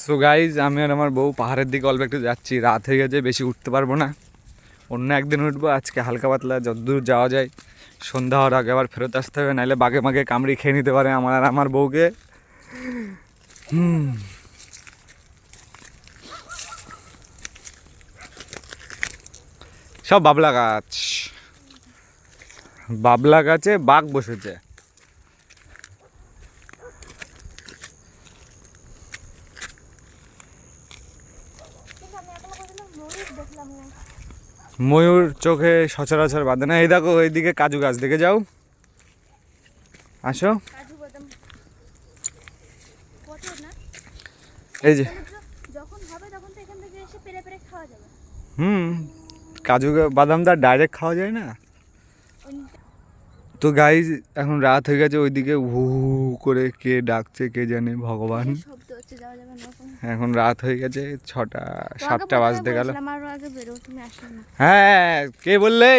So guys আমি আর আমার বউ পাহাড়ের দিকে অল্প একটু যাচ্ছি, রাত হয়ে গেছে, বেশি উঠতে পারবো না, অন্য একদিন উঠবো। আজকে হালকা পাতলা যতদূর যাওয়া যায়, সন্ধ্যা হওয়ার আগে আবার ফেরত আসতে হবে, নাহলে বাঘে বাঘে কামড়ি খেয়ে নিতে পারে আমার আর আমার বউকে। সব বাবলা গাছ, বাবলা গাছে বাঘ বসেছে। ময়ূর চোখে সচরাচর বাঁধে না। এই দেখো ওইদিকে কাজু গাছ, দেখে যাও, আসো। এই যে কাজু বাদামটা ডাইরেক্ট খাওয়া যায় না তো। গাইজ এখন রাত হয়ে গেছে, ওইদিকে হু করে কে ডাকছে কে জানে, ভগবান। এখন রাত হয়ে গেছে, 6টা 7টা বাজতে গেল। হ্যাঁ, কে বললে?